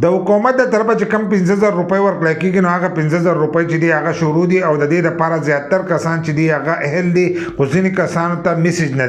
د حکومت د طرفه چې کم 15000 روپۍ ورکړل کېږي نو هغه 15000 روپۍ چې دي هغه شروع دي او د دې لپاره زیاتر کسان چې دي هغه اهل دي خو ځینې کسانو ته میسج نه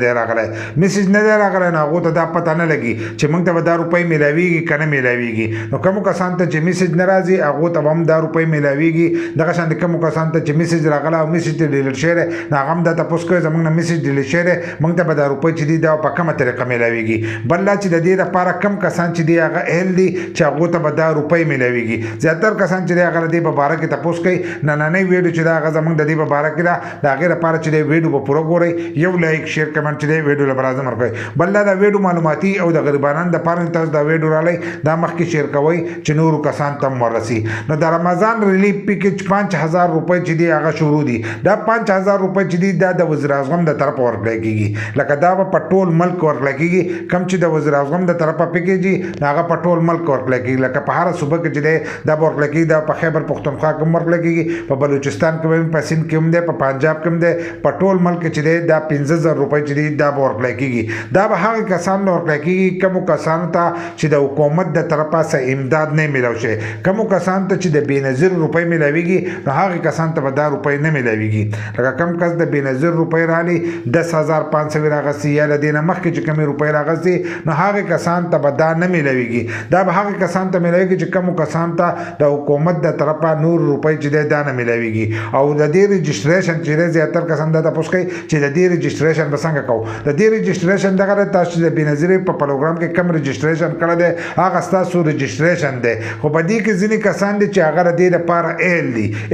دی راغلی نو هغو ته دا پته نه لګي چې موږ ته به دا روپۍ میلاویږي که نه میلاویږي نو کومو کسانو ته چې میسج نه راځي هغو ته به هم دا روپۍ میلاویږي دغه شان د کومو کسانو ته چې میسج راغلی او میسج ته ډیلیټ شوی دی نو هغه هم دا تپوس کوي زموږ نه میسج ډیلیټ شوی دی موږ ته به دا روپۍ چې دي دا په کومه طریقه میلاویږي بل لا چې د دې لپاره کم کسان چې دي هغه اهل دي چې هغو ته به دا روپۍ میلاویږي زیاتر کسان چې دی هغه د دې په باره کې تپوس کوي نننۍ ویډیو چې دا هغه زموږ د دې په باره کې ده د هغې لپاره چې دی ویډیو به پوره ګورئ یو لایک شیر کمنټ چې دی ویډیو له برازم ورکوئ بل دا ویډیو معلوماتي او د غریبانو دپاره تاسو دا ویډیو رالی دا مخکې شیر کوئ چې نورو کسان ته هم ورسي نو د رمضان ریلیف پیکج 5000 روپۍ چې دی هغه شروع دي دا 5000 روپۍ چې دي دا د وزیر اعظم د طرفه ورکړی کېږي لکه دا به په ټول ملک ورکړی کېږي کم چې د وزیر اعظم د طرفه پیکج دي هغه په ټول ملک ورکړی کېږي لکه په هره صوبه کې چې دی دا به ورکړی کېږي دا په خیبر پښتونخوا کې هم ورکړی کېږي په بلوچستان کې هم په سند کې هم دی په پنجاب کې هم دی په ټول ملک کې چې دی دا 15000 روپۍ چې دي دا به ورکړی کېږي دا به هغه کسانو ته ورکړی کېږي کومو کسانو ته چې د حکومت د طرفه څه امداد نه میلاو شي کومو کسانو ته چې د بېنظیر روپۍ میلاویږي نو هغې کسانو ته به دا روپۍ نه میلاویږي لکه کم کس د بېنظیر روپۍ راغلي 10500 راغستې یا له دې نه مخکې چې کمې روپۍ راغستې نو هغې کسانو ته به دا نه میلاویږي دا به هغې کسانو ته میلاویږي چې کومو کسانو ته د حکومت د طرفه نور روپۍ چې دی دا نه میلاویږي او د دې رجسټریشن چې دی زیاتر کسان دا تپوس کوي چې د دې رجسټریشن به څنګه کوو د دې رجسټریشن دغه دی تاسو چې د بېنظیرۍ په پروګرام کې کم رجسټریشن کړی دی هغه ستاسو رجسټریشن دی خو په دې کې ځینې کسان دي چې هغه د دې لپاره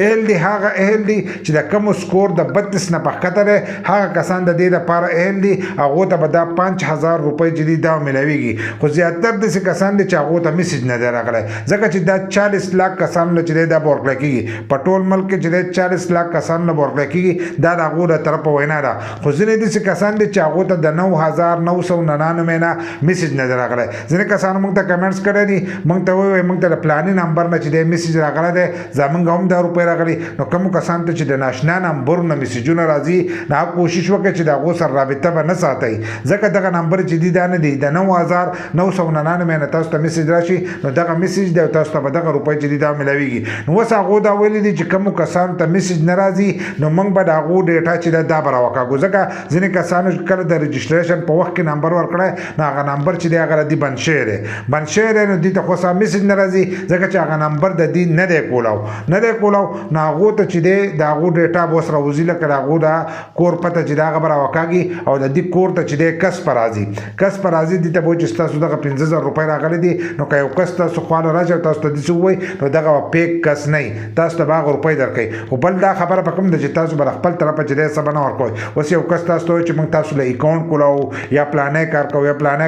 اهل دي هغه اهل دي چې د کمو سکور د 32 نه پښکته دی هغه کسان د دې لپاره اهل دي هغو ته به دا 5000 روپۍ چې دي دا میلاویږي خو زیاتر داسې کسان دي چې هغو ته میسج نه دی راغلی ځکه چې دا 40 لاک کسانو نه چې دی دا به ورکړی کېږي په ټول ملک کې چې دی 40 لاک کسانو نه به ورکړی کېږي دا د هغو د طرفه وینا ده خو ځینې داسې کسان دي چې هغو ته د 9999 نه میسج نه دی راغلی ځینې کسانو موږ ته کمنټس کړی دي موږ ته ووایي موږ ته د پلاني نمبر نه چې دی میسج راغلی دی زموږ هم دا روپۍ راغلي نو کومو کسانو ته چې د ناشنا نمبرو نه میسجونه راځي نو هغه کوشش وکړئ چې د هغو سره رابطه به نه ساتئ ځکه دغه نمبر چې دي دا نه دی د 9999 نه تاسو ته میسج راشي نو دغه میسج دی او تاسو ته به دغه روپۍ چې دي دا میلاویږي نو اوس هغو دا ویلي دي چې کومو کسانو ته میسج نه راځي نو موږ به د هغو ډیټا چې ده دا به راوکاږو ځکه ځینې کسانو کله د رجسټریشن په وخت کې نمبر ورکړی نو هغه نمبر چې دی هغه د دې بند شوی دی نو دوی ته خو سم میسج نه راځي ځکه چې هغه نمبر د دې نه دی کولاو نو هغو ته چې دی د هغو ډیټا به اوس راوځي لکه د هغو د کور پته چې د هغه به راوکاږي او د دې کور ته چې دی کس په راځي دې ته به وایي چې ستاسو دغه 15000 روپۍ راغلی دي نو که یو کس تاسو خواله راشي او تاسو ته داسې ووایي نو دغه به پیک کس نه وي تاسو ته به هغه روپۍ درکوي خو بل دا خبره په کوم ده چې تاسو به د خپل طرفه چې دی څه به نه ورکوئ اوس یو کس تاسو ته وایي چې موږ تاسو له اکاونټ کولاو یا پلانی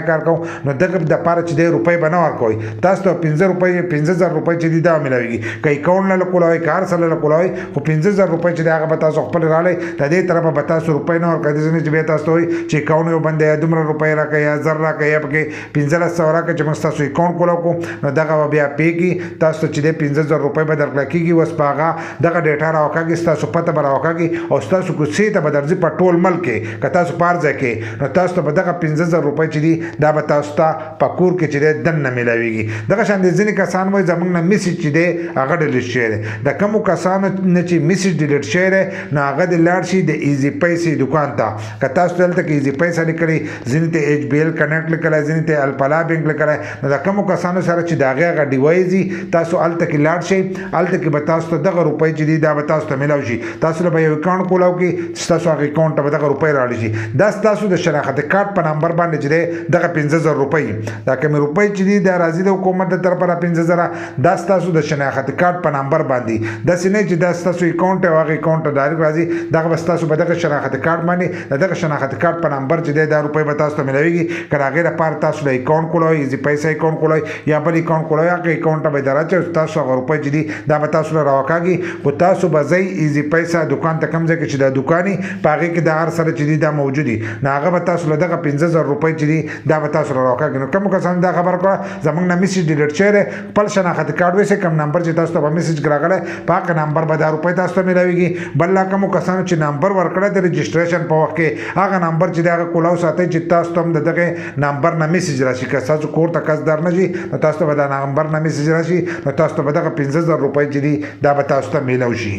کار کوو نو دغه دپاره چې دی روپۍ به نه ورکوئ تاسو ته 15000 روپۍ چې دي دا میلاویږي که اکاونټ نه له کولاوئ که هر څه له کولاوئ خو 15000 روپۍ چې دی هغه به تاسو خپل رالی د دې طرفه به تاسو روپۍ نه ورکوئ داسې نه چې بیا تاسو ته وایي چې اکاونټ یو بند دی یا دومره روپۍ راکړئ یا 1000 راکړئ یا پکې 15000 راکړئ چې موږ ستاسو اکاونټ کولاو کړو نو دغه به بیا پې کړي تاسو ته چې دی 15000 روپۍ به درکړی کېږي اوس په هغه دغه ډیټا راوکاږي ستاسو پته به راوکاږي او ستاسو کوڅې ته به درځي په ټول ملک کې که تاسو په هر ځای کې نو تاسو ته به دغه 15000 روپۍ چې دي دا به تاسو ته په کور کې چې دی دننه میلاویږي دغه شان د ځینې کسان وایي زموږ نه میسج چې دی هغه ډیلیټ شوی دی د کومو کسانو نه چې میسج ډیلیټ شوی دی نو هغه د لاړ شي د ایزي پیسې دکان ته که تاسو دلته کې ایزي پیسه لیکلي ځینې ته ایچ بي ایل کنیکټ لیکلی ځینې ته الفلا بینک لیکلی نو د کومو کسانو سره چې د هغې هغه ډیوایز دي تاسو هلته کې لاړ شئ هلته کې به تاسو ته دغه روپۍ چې دي دا به تاسو ته میلاو شي تاسو له به یو اکاونټ کولاو کې ستاسو هغه اکاونټ ته به دغه روپۍ راوړي شي دا ستاسو د شناخت کارت په نمبر باندې چې دی دغه 15000 روپۍ دا کومې روپۍ چې دي دا راځي د حکومت د طرفه را 15000 دا ستاسو د شناخت کارت په نمبر باندې داسې نه چې دا ستاسو اکاونټ او هغه اکاونټ ته ډایرکټ راځي دغه به ستاسو په دغه شناخت کارت باندې دغه شناخت کارت په نمبر چې دی دا روپۍ به تاسو ته میلاویږي که د هغې لپاره تاسو له اکاونټ کولاوئ ایزي پیسه اکاونټ کولاوئ یا بل اکاونټ کولاوئ هغه اکاونټ ته به یې دراچوئ تاسو هغه روپۍ چې دي دا به تاسو له راوکاږي خو تاسو به ځئ ایزي پیسه دکان ته کوم ځای کې چې دا دکاني په هغې کې د هر سره چې دي دا موجود دي نو هغه به تاسو له دغه 15000 روپۍ چې دي دا به تاسو له راوکاږي نو کومو کسانو دا خبره کړه زموږ نه میسج ډیلیټ شوی دی خپل شناخت کارت ویسې کوم نمبر چې تاسو ته به میسج راغلی په هغه نمبر به دا روپۍ تاسو ته میلاویږي بل لا کومو کسانو چې نمبر ورکړی د رجسټریشن په وخت کې هغه نمبر چې دی هغه کولاو ساتئ چې تاسو ته هم د دغې نمبر نه میسج راشي که ستاسو کور ته کس در نه ځي نو تاسو ته به به د نغمبر نه میسج راشي نو تاسو ته به دغه 15000 روپۍ چې دي دا به تاسو ته میلاو شي